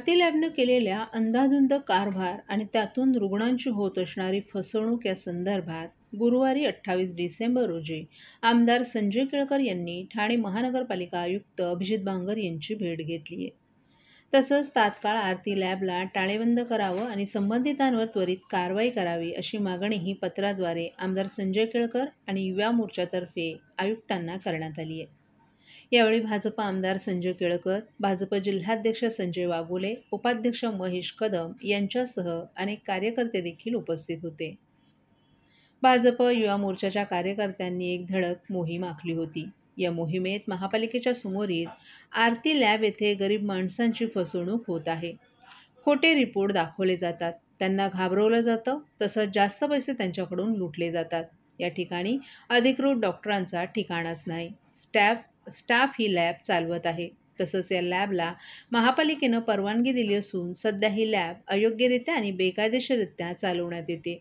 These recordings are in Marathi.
आरती लॅबनं केलेल्या अंधाधुंद कारभार आणि त्यातून रुग्णांची होत असणारी फसवणूक या संदर्भात गुरुवारी 28 डिसेंबर रोजी आमदार संजय केळकर यांनी ठाणे महानगरपालिका आयुक्त अभिजित बांगर यांची भेट घेतली आहे. तसंच तात्काळ आरती लॅबला टाळेबंद करावं आणि संबंधितांवर त्वरित कारवाई करावी अशी मागणीही पत्राद्वारे आमदार संजय केळकर आणि युवा मोर्चातर्फे आयुक्तांना करण्यात आली आहे. यावेळी भाजप आमदार संजय केळकर, भाजप जिल्हाध्यक्ष संजय वाघोले, उपाध्यक्ष महेश कदम यांच्यासह अनेक कार्यकर्ते देखील उपस्थित होते. भाजप युवा मोर्चाच्या कार्यकर्त्यांनी एक धडक मोहीम आखली होती. या मोहिमेत महापालिकेच्या समोरील आरती लॅब येथे गरीब माणसांची फसवणूक होत आहे. खोटे रिपोर्ट दाखवले जातात, त्यांना घाबरवलं जातं, तसंच जास्त पैसे त्यांच्याकडून लुटले जातात. या ठिकाणी अधिकृत डॉक्टरांचा ठिकाणाच नाही. स्टाफ ही लॅब चालवत आहे. तसंच या लॅबला महापालिकेनं परवानगी दिली असून सध्या ही लॅब अयोग्यरित्या आणि बेकायदेशीररित्या चालवण्यात येते.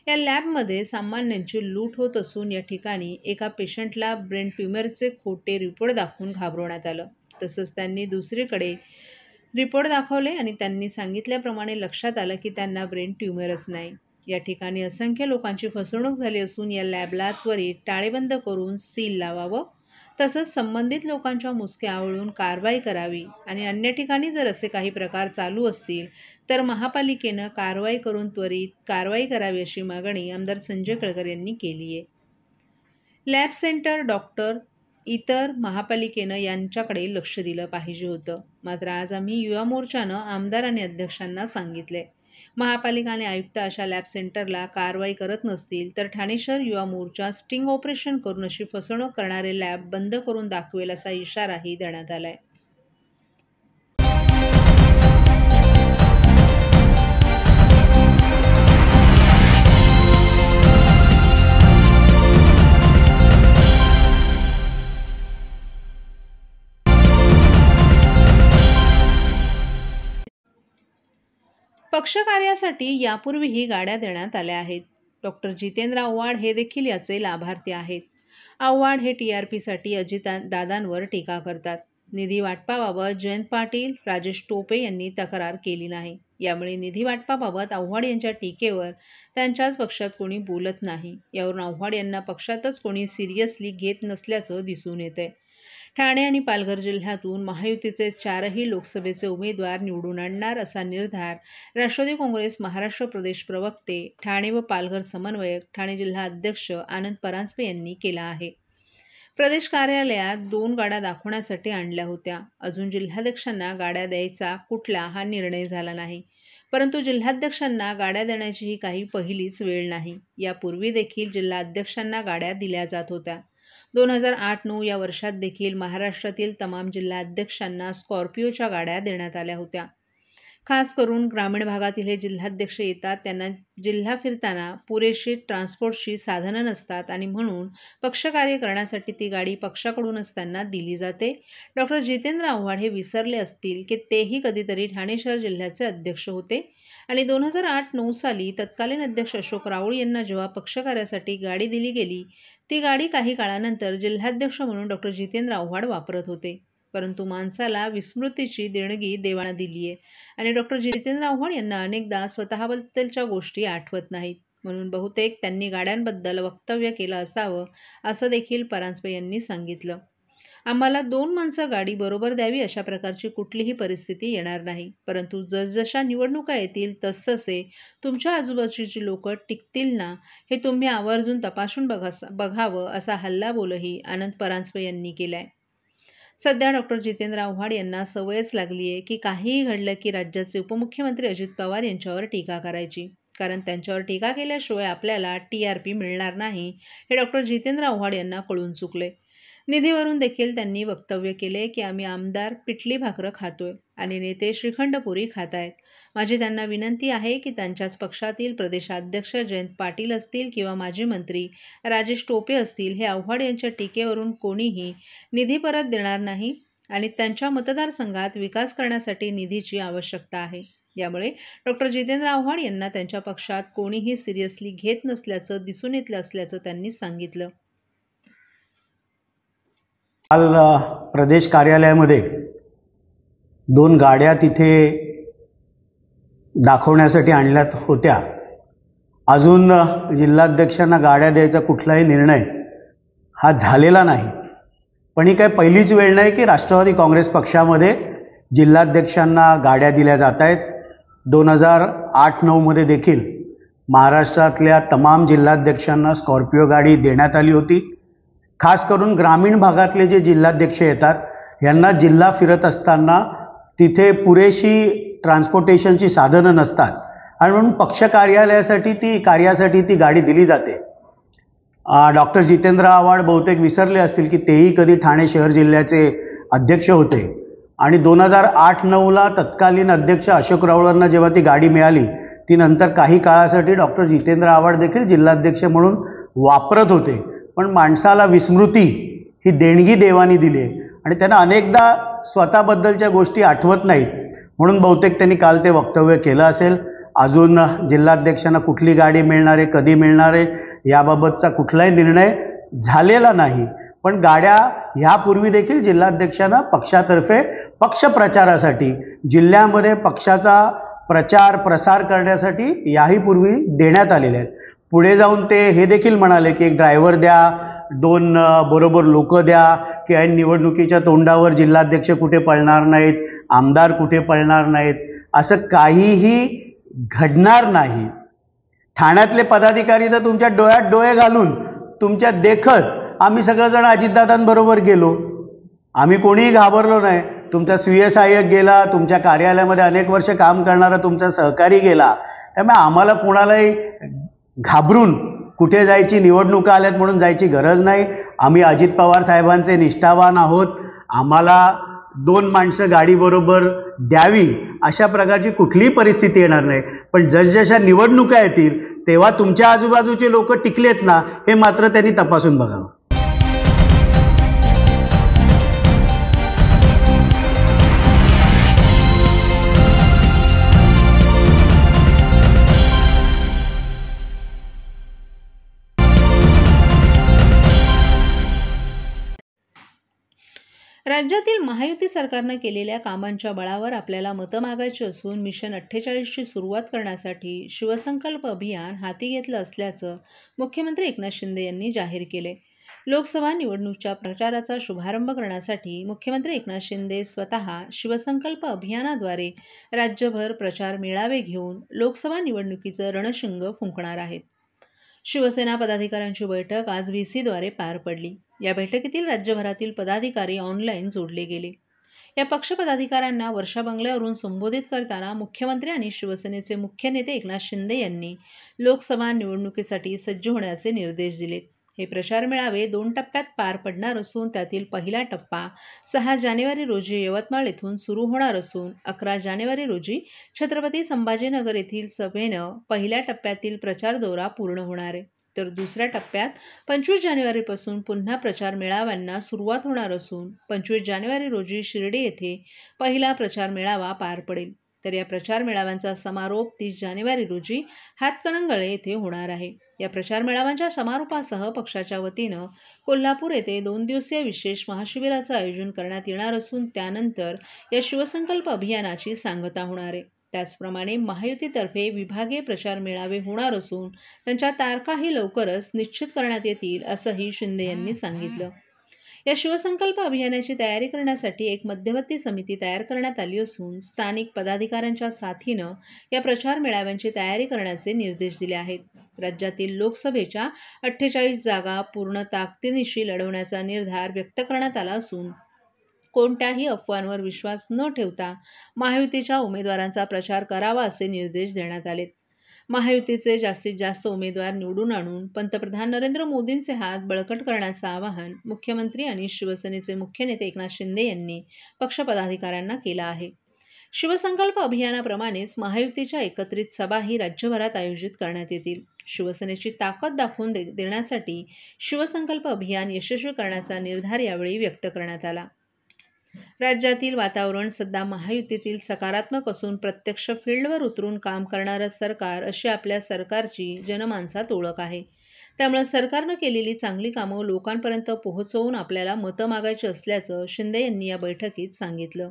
या लॅबमध्ये सामान्यांची लूट होत असून या ठिकाणी एका पेशंटला ब्रेन ट्युमरचे खोटे रिपोर्ट दाखवून घाबरवण्यात आलं. तसंच त्यांनी दुसरीकडे रिपोर्ट दाखवले आणि त्यांनी सांगितल्याप्रमाणे लक्षात आलं की त्यांना ब्रेन ट्युमरच नाही. या ठिकाणी असंख्य लोकांची फसवणूक झाली असून या लॅबला त्वरित टाळेबंद करून सील लावावं, तसंच संबंधित लोकांच्या मुसक्या आवळून कारवाई करावी आणि अन्य ठिकाणी जर असे काही प्रकार चालू असतील तर महापालिकेनं कारवाई करून त्वरित कारवाई करावी अशी मागणी आमदार संजय केळकर यांनी केली आहे. लॅब सेंटर, डॉक्टर, इतर महापालिकेनं यांच्याकडे लक्ष दिलं पाहिजे होतं. मात्र आज आम्ही युवा मोर्चानं आमदार आणि अध्यक्षांना सांगितले, महापालिका आणि आयुक्त अशा लॅब सेंटरला कारवाई करत नसतील तर ठाणे शहर युवा मोर्चा स्टिंग ऑपरेशन करून अशी फसवणूक करणारे लॅब बंद करून दाखवेल असा इशाराही देण्यात आलाय. पक्षकार्यासाठी यापूर्वीही गाड्या देण्यात आल्या आहेत. डॉक्टर जितेंद्र आव्हाड हे देखील याचे लाभार्थी आहेत. आव्हाड हे TRPसाठी अजितदादांवर टीका करतात. निधी वाटपाबाबत जयंत पाटील, राजेश टोपे यांनी तक्रार केली नाही. यामुळे निधी वाटपाबाबत आव्हाड यांच्या टीकेवर त्यांच्याच पक्षात कोणी बोलत नाही. यावरून आव्हाड यांना पक्षातच कोणी सिरियसली घेत नसल्याचं दिसून येतंय. ठाणे आणि पालघर जिल्ह्यातून महायुतीचे 4ही लोकसभेचे उमेदवार निवडून आणणार असा निर्धार राष्ट्रवादी काँग्रेस महाराष्ट्र प्रदेश प्रवक्ते, ठाणे व पालघर समन्वयक, ठाणे जिल्हा अध्यक्ष आनंद परांजपे यांनी केला आहे. प्रदेश कार्यालयात 2 गाड्या दाखवण्यासाठी आणल्या होत्या. अजून जिल्हाध्यक्षांना गाड्या द्यायचा कुठला हा निर्णय झाला नाही. परंतु जिल्हाध्यक्षांना गाड्या देण्याची ही काही पहिलीच वेळ नाही. यापूर्वी देखील जिल्हाध्यक्षांना गाड्या दिल्या जात होत्या. 2008-9 या वर्षात देखील महाराष्ट्रातील तमाम जिल्हाध्यक्षांना स्कॉर्पिओच्या गाड्या देण्यात आल्या होत्या. खास करून ग्रामीण भागातील हे जिल्हाध्यक्ष येतात, त्यांना जिल्हा फिरताना पुरेशी ट्रान्सपोर्टची साधनं नसतात आणि म्हणून पक्षकार्य करण्यासाठी ती गाडी पक्षाकडूनच त्यांना दिली जाते. डॉक्टर जितेंद्र आव्हाड हे विसरले असतील की तेही कधीतरी ठाणे शहर जिल्ह्याचे अध्यक्ष होते आणि 2008-9 साली तत्कालीन अध्यक्ष अशोक राऊळ यांना जेव्हा पक्षकार्यासाठी गाडी दिली गेली, ती गाडी काही काळानंतर जिल्हाध्यक्ष म्हणून डॉक्टर जितेंद्र आव्हाड वापरत होते. परंतु माणसाला विस्मृतीची देणगी देवानं दिली आहे आणि डॉक्टर जितेंद्र आव्हाड यांना अनेकदा स्वतःबद्दलच्या गोष्टी आठवत नाहीत. म्हणून बहुतेक त्यांनी गाड्यांबद्दल वक्तव्य केलं असावं असं देखील परांजपे यांनी सांगितलं. आम्हाला 2 माणसं गाडी बरोबर द्यावी अशा प्रकारची कुठलीही परिस्थिती येणार नाही. परंतु जसजशा निवडणुका येतील तसतसे तुमच्या आजूबाजूची लोक टिकतील ना हे तुम्ही आवर्जून तपासून बघावं असा हल्लाबोलही आनंद परांजपे यांनी केलाय. सध्या डॉक्टर जितेंद्र आव्हाड यांना सवयच लागली आहे की काहीही घडलं की राज्याचे उपमुख्यमंत्री अजित पवार यांच्यावर टीका करायची. कारण त्यांच्यावर टीका केल्याशिवाय आपल्याला TRP मिळणार नाही हे डॉक्टर जितेंद्र आव्हाड यांना कळून चुकले. निधीवरून देखील त्यांनी वक्तव्य केले की आम्ही आमदार पिठली भाकरं खातोय आणि नेते श्रीखंडपुरी खात आहेत. माझी त्यांना विनंती आहे की त्यांच्याच पक्षातील प्रदेशाध्यक्ष जयंत पाटील असतील किंवा माजी मंत्री राजेश टोपे असतील, हे आव्हाड यांच्या टीकेवरून कोणीही निधी परत देणार नाही आणि त्यांच्या मतदारसंघात विकास करण्यासाठी निधीची आवश्यकता आहे. यामुळे डॉक्टर जितेंद्र आव्हाड यांना त्यांच्या पक्षात कोणीही सिरियसली घेत नसल्याचं दिसून येतलं असल्याचं त्यांनी सांगितलं. काल प्रदेश कार्यालयामध्ये 2 गाड्या तिथे दाखवण्यासाठी आणल्यात होत्या. अजून जिल्हाध्यक्षांना गाड्या द्यायचा कुठलाही निर्णय हा झालेला नाही. पण ही काय पहिलीच वेळ नाही की राष्ट्रवादी काँग्रेस पक्षामध्ये जिल्हाध्यक्षांना गाड्या दिल्या जात आहेत. 2008-09 देखील महाराष्ट्रातल्या तमाम जिल्हाध्यक्षांना स्कॉर्पिओ गाडी देण्यात आली होती. खास करून ग्रामीण भागातले जे जिल्हाध्यक्ष येतात यांना जिल्हा फिरत असताना तिथे पुरेशी ट्रान्सपोर्टेशनची साधनं नसतात आणि म्हणून पक्ष कार्यासाठी ती गाडी दिली जाते. डॉक्टर जितेंद्र आव्हाड बहुतेक विसरले असतील की तेही कधी ठाणे शहर जिल्ह्याचे अध्यक्ष होते आणि 2008-09ला तत्कालीन अध्यक्ष अशोक राऊळांना जेव्हा ती गाडी मिळाली ती नंतर काही काळासाठी डॉक्टर जितेंद्र आव्हाड देखील जिल्हाध्यक्ष म्हणून वापरत होते. पण माणसाला विस्मृती ही देणगी देवानी दिली आहे आणि त्यांना अनेकदा स्वतःबद्दलच्या गोष्टी आठवत नाहीत, म्हणून बहुतेक त्यांनी काल ते वक्तव्य केलं असेल. अजून जिल्हाध्यक्षांना कुठली गाडी मिळणार आहे, कधी मिळणार आहे याबाबतचा कुठलाही निर्णय झालेला नाही. पण गाड्या ह्यापूर्वी देखील जिल्हाध्यक्षांना पक्षातर्फे पक्ष प्रचारासाठी जिल्ह्यामध्ये पक्षाचा प्रचार प्रसार करण्यासाठी याही पूर्वी देण्यात आलेल्या आहेत. पुढे जाऊन ते हे देखील म्हणाले की एक ड्रायव्हर द्या, 2 बरोबर लोक द्या, की ऐन निवडणुकीच्या तोंडावर जिल्हाध्यक्ष कुठे पळणार नाहीत, आमदार कुठे पळणार नाहीत, असं काहीही घडणार नाही. ठाण्यातले पदाधिकारी तर तुमच्या डोळ्यात डोळे घालून तुमच्या देखत आम्ही सगळेजण अजितदादांबरोबर गेलो. आम्ही कोणीही घाबरलो नाही. तुमचा स्वीय सहाय्यक गेला, तुमच्या कार्यालयामध्ये अनेक वर्ष काम करणारा तुमचा सहकारी गेला. त्यामुळे आम्हाला कोणालाही घाबरून कुठे जायची, निवडणुका आल्यात म्हणून जायची गरज नाही. आम्ही अजित पवार साहेबांचे निष्ठावान आहोत. आम्हाला 2 माणसं गाडीबरोबर द्यावी अशा प्रकारची कुठलीही परिस्थिती येणार नाही. पण जसजशा निवडणुका येतील तेव्हा तुमच्या आजूबाजूचे लोक टिकलेत ना हे मात्र त्यांनी तपासून बघावं. राज्यातील महायुती सरकारनं केलेल्या कामांच्या बळावर आपल्याला मतं मागायची असून मिशन 48ची सुरुवात करण्यासाठी शिवसंकल्प अभियान हाती घेतलं असल्याचं मुख्यमंत्री एकनाथ शिंदे यांनी जाहीर केले. लोकसभा निवडणुकीच्या प्रचाराचा शुभारंभ करण्यासाठी मुख्यमंत्री एकनाथ शिंदे स्वतः शिवसंकल्प अभियानाद्वारे राज्यभर प्रचार मेळावे घेऊन लोकसभा निवडणुकीचं रणशिंग फुंकणार आहेत. शिवसेना पदाधिकाऱ्यांची बैठक आज VCद्वारे पार पडली. या बैठकीतील राज्यभरातील पदाधिकारी ऑनलाईन जोडले गेले. या पक्ष पदाधिकाऱ्यांना वर्षा बंगल्यावरून संबोधित करताना मुख्यमंत्री आणि शिवसेनेचे मुख्य नेते एकनाथ शिंदे यांनी लोकसभा निवडणुकीसाठी सज्ज होण्याचे निर्देश दिलेत. हे प्रचार मेळावे 2 टप्प्यात पार पडणार असून त्यातील पहिला टप्पा 6 जानेवारी रोजी यवतमाळ येथून सुरू होणार असून 11 जानेवारी रोजी छत्रपती संभाजीनगर येथील सभेनं पहिल्या टप्प्यातील प्रचार दौरा पूर्ण होणार आहे. तर दुसऱ्या टप्प्यात 25 जानेवारीपासून पुन्हा प्रचार मेळाव्यांना सुरुवात होणार असून 25 जानेवारी रोजी शिर्डी येथे पहिला प्रचार मेळावा पार पडेल. तर या प्रचार मेळाव्यांचा समारोप 30 जानेवारी रोजी हातकणंगले येथे होणार आहे. या प्रचार मेळाव्यांच्या समारोपासह पक्षाच्या वतीनं कोल्हापूर येथे 2 दिवसीय विशेष महाशिबिराचं आयोजन करण्यात येणार असून त्यानंतर या शिवसंकल्प अभियानाची सांगता होणार आहे. त्याचप्रमाणे महायुतीतर्फे विभागीय प्रचार मेळावे होणार असून त्यांच्या तारखाही लवकरच निश्चित करण्यात येतील असंही शिंदे यांनी सांगितलं. या शिवसंकल्प अभियानाची तयारी करण्यासाठी एक मध्यवर्ती समिती तयार करण्यात आली असून स्थानिक पदाधिकाऱ्यांच्या साथीनं या प्रचार मेळाव्यांची तयारी करण्याचे निर्देश दिले आहेत. राज्यातील लोकसभेच्या 48 जागा पूर्ण ताकदीनिशी लढवण्याचा निर्धार व्यक्त करण्यात आला असून कोणत्याही अफवांवर विश्वास न ठेवता महायुतीच्या उमेदवारांचा प्रचार करावा असे निर्देश देण्यात आलेत. महायुतीचे जास्तीत जास्त उमेदवार निवडून आणून पंतप्रधान नरेंद्र मोदींचे हात बळकट करण्याचं आवाहन मुख्यमंत्री आणि शिवसेनेचे मुख्य नेते एकनाथ शिंदे यांनी पक्षपदाधिकाऱ्यांना केलं आहे. शिवसंकल्प अभियानाप्रमाणेच महायुतीच्या एकत्रित सभाही राज्यभरात आयोजित करण्यात येतील. शिवसेनेची ताकद दाखवून देण्यासाठी शिवसंकल्प अभियान यशस्वी करण्याचा निर्धार यावेळी व्यक्त करण्यात आला. राज्यातील वातावरण सध्या महायुतीतील सकारात्मक असून प्रत्यक्ष फील्डवर उतरून काम करणारं सरकार अशी आपल्या सरकारची जनमानसात ओळख आहे. त्यामुळे सरकारनं केलेली चांगली कामं लोकांपर्यंत पोहोचवून आपल्याला मतं मागायची असल्याचं शिंदे यांनी या बैठकीत सांगितलं.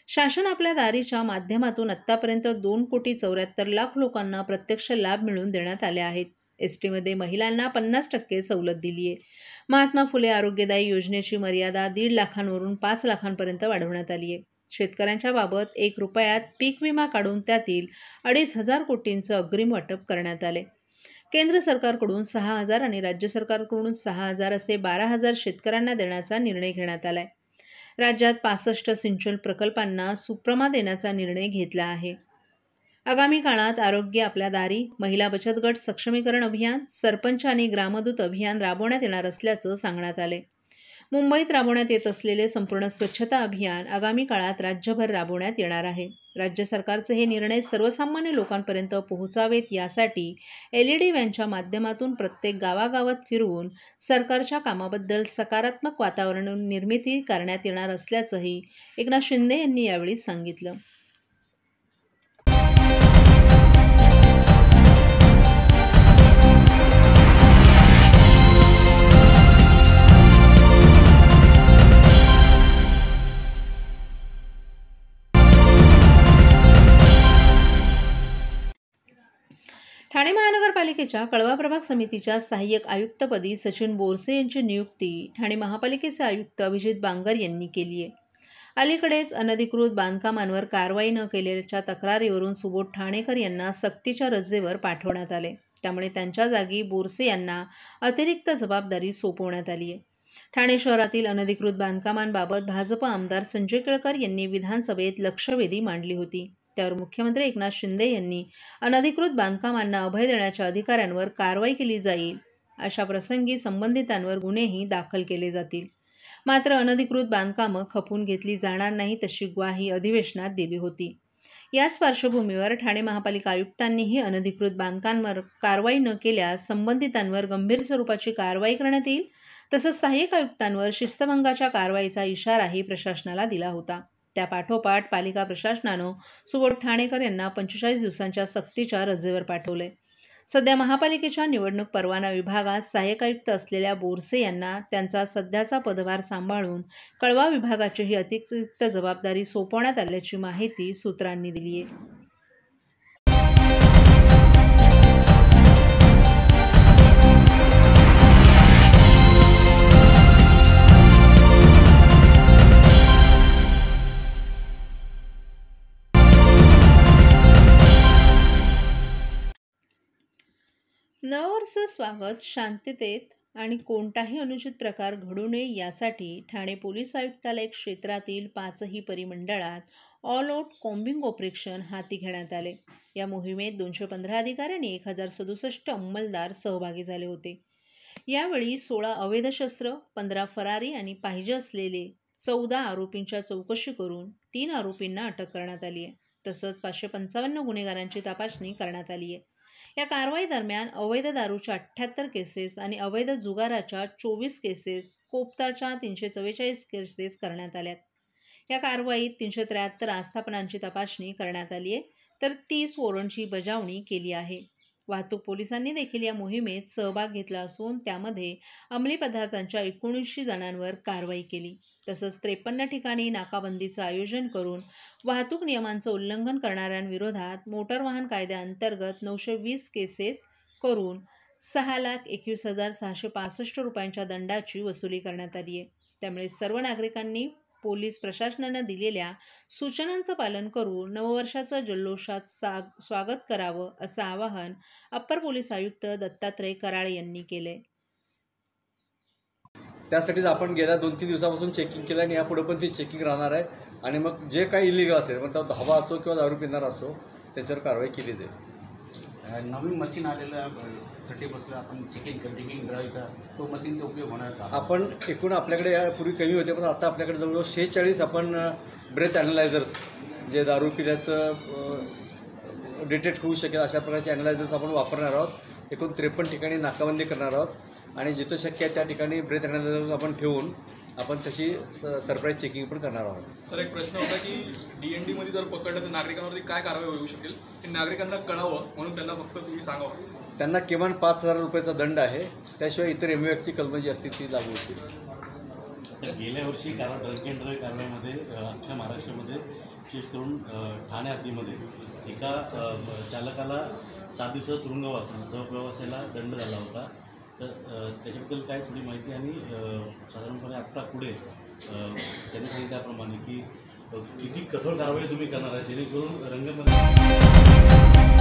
शासन आपल्या दारीच्या माध्यमातून आत्तापर्यंत 2,74,00,000 लोकांना प्रत्यक्ष लाभ मिळवून देण्यात आले आहेत. एसटीमध्ये महिलांना 50% सवलत दिली आहे. महात्मा फुले आरोग्यदायी योजनेची मर्यादा 1.5 लाखांवरून 5 लाखांपर्यंत वाढवण्यात आली आहे. शेतकऱ्यांच्या बाबत 1 रुपयात पीक विमा काढून त्यातील 2,500 कोटींचं अग्रिम वाटप करण्यात आले. केंद्र सरकारकडून 6,000 आणि राज्य सरकारकडून 6,000 असे 12,000 शेतकऱ्यांना देण्याचा निर्णय घेण्यात आलाय. राज्यात 65 सिंचन प्रकल्पांना सुप्रमा देण्याचा निर्णय घेतला आहे. आगामी काळात आरोग्य आपल्या दारी, महिला बचत गट सक्षमीकरण अभियान, सरपंच आणि ग्रामदूत अभियान राबवण्यात येणार असल्याचं सांगण्यात आले. मुंबईत राबवण्यात येत असलेले संपूर्ण स्वच्छता अभियान आगामी काळात राज्यभर राबवण्यात येणार आहे. राज्य सरकारचे हे निर्णय सर्वसामान्य लोकांपर्यंत पोहोचावेत यासाठी LED व्हॅनच्या माध्यमातून प्रत्येक गावागावात फिरवून सरकारच्या कामाबद्दल सकारात्मक वातावरण निर्मिती करण्यात येणार असल्याचंही एकनाथ शिंदे यांनी यावेळी सांगितलं. ठाणे महानगरपालिकेच्या कळवा प्रभाग समितीच्या सहाय्यक आयुक्तपदी सचिन बोरसे यांची नियुक्ती ठाणे महापालिकेचे आयुक्त अभिजित बांगर यांनी केली आहे. अलीकडेच अनधिकृत बांधकामांवर कारवाई न केल्याच्या तक्रारीवरून सुबोध ठाणेकर यांना सक्तीच्या रजेवर पाठवण्यात आले. त्यामुळे त्यांच्या जागी बोरसे यांना अतिरिक्त जबाबदारी सोपवण्यात आली आहे. ठाणे शहरातील अनधिकृत बांधकामांबाबत भाजप आमदार संजय केळकर यांनी विधानसभेत लक्षवेधी मांडली होती. त्यावर मुख्यमंत्री एकनाथ शिंदे यांनी अनधिकृत बांधकामांना अभय देण्याच्या अधिकाऱ्यांवर कारवाई केली जाईल, अशा प्रसंगी संबंधितांवर गुन्हेही दाखल केले जातील. मात्र अनधिकृत बांधकामं खपवून घेतली जाणार नाही तशी ग्वाही अधिवेशनात दिली होती. याच पार्श्वभूमीवर ठाणे महापालिका आयुक्तांनीही अनधिकृत बांधकामांवर कारवाई न केल्यास संबंधितांवर गंभीर स्वरूपाची कारवाई करण्यात येईल. तसंच सहाय्यक आयुक्तांवर शिस्तभंगाच्या कारवाईचा इशाराही प्रशासनाला दिला होता. त्यापाठोपाठ पालिका प्रशासनानं सुबोध ठाणेकर यांना 45 दिवसांच्या सक्तीच्या रजेवर पाठवले. सध्या महापालिकेच्या निवडणूक परवाना विभागात सहाय्यक आयुक्त असलेल्या बोरसे यांना त्यांचा सध्याचा पदभार सांभाळून कळवा विभागाची ही अतिरिक्त जबाबदारी सोपवण्यात आल्याची माहिती सूत्रांनी दिली आहे. नववर्ष स्वागत शांततेत आणि कोणताही अनुचित प्रकार घडू नये यासाठी ठाणे पोलीस आयुक्तालय क्षेत्रातील 5ही परिमंडळात ऑल आउट कॉम्बिंग ऑपरेशन हाती घेण्यात आले. या मोहिमेत 215 अधिकारी आणि 1067 अंमलदार सहभागी झाले होते. यावेळी 16 अवैध शस्त्र, 15 फरारी आणि पाहिजे असलेले 14 आरोपींच्या चौकशी करून 3 आरोपींना अटक करण्यात आली आहे. तसंच 555 गुन्हेगारांची तपासणी करण्यात आली आहे. या कारवाई दरम्यान अवैध दारूच्या 78 केसेस आणि अवैध जुगाराच्या 24 केसेस, कोपताच्या 344 केसेस करण्यात आल्यात. या कारवाईत 373 आस्थापनांची तपासणी करण्यात आली आहे, तर 30 वॉरंटची बजावणी केली आहे. वाहतूक पोलिसांनी देखील या मोहिमेत सहभाग घेतला असून त्यामध्ये अंमली पदार्थांच्या 19 जणांवर कारवाई केली. तसंच 53 ठिकाणी नाकाबंदीचं आयोजन करून वाहतूक नियमांचं उल्लंघन करणाऱ्यांविरोधात मोटार वाहन कायद्याअंतर्गत 920 केसेस करून 6,21,665 रुपयांच्या दंडाची वसुली करण्यात आली आहे. त्यामुळे सर्व नागरिकांनी पोलीस प्रशासनानं दिलेल्या सूचनांचं पालन करून नववर्षाचं जल्लोषात स्वागत करावं असं आवाहन अप्पर पोलीस आयुक्त दत्तात्रय कराळे यांनी केले. त्यासाठीच आपण गेल्या 2-3 दिवसापासून चेकिंग केलं आणि यापुढे पण ती चेकिंग राहणार आहे. आणि मग जे काही इलिगल असेल, मग तो धावा असो किंवा दारू पिणारा असो, त्याच्यावर कारवाई केली जाईल. नवीन मशीन आलेलं 30 आपण चेकिंग ड्राईव्हचा तो मशीनचा उपयोग होणार का? आपण एकूण आपल्याकडे यापूर्वी कमी होते, पण आता आपल्याकडे जवळजवळ 46 आपण ब्रेथ ॲनालायझर्स, जे दारू पिल्याचं डिटेक्ट होऊ शकेल अशा प्रकारचे ॲनालायझर्स आपण वापरणार आहोत. एकूण 53 ठिकाणी नाकाबंदी करणार आहोत आणि जिथं शक्य आहे त्या ठिकाणी ब्रेथ ॲनालायझर्स आपण ठेवून आपण तशी सरप्राईज चेकिंग पण करणार आहोत. सर, एक प्रश्न होता की DND मध्ये जर पकडलं तर नागरिकांवरती काय कारवाई होऊ शकेल हे नागरिकांना कळावं म्हणून त्यांना फक्त तुम्ही सांगावं. त्यांना किमान 5,000 रुपयाचा दंड आहे. त्याशिवाय इतर MVACची कलम जी असतील ती लागू होतील. गेल्या वर्षी ड्रंक अँड ड्राईव्ह कारवाईमध्ये अख्ख्या महाराष्ट्रामध्ये विशेष करून ठाणे हद्दीमध्ये एका चालकाला 7 दिवसाचा तुरुंगवास आणि सहप्रवासाला दंड झाला होता. तर त्याच्याबद्दल काय थोडी माहिती आणि साधारणपणे आत्ता पुढे त्यांनी सांगितलं त्याप्रमाणे की किती कठोर कारवाई तुम्ही करणार आहे जेणेकरून रंगमध्ये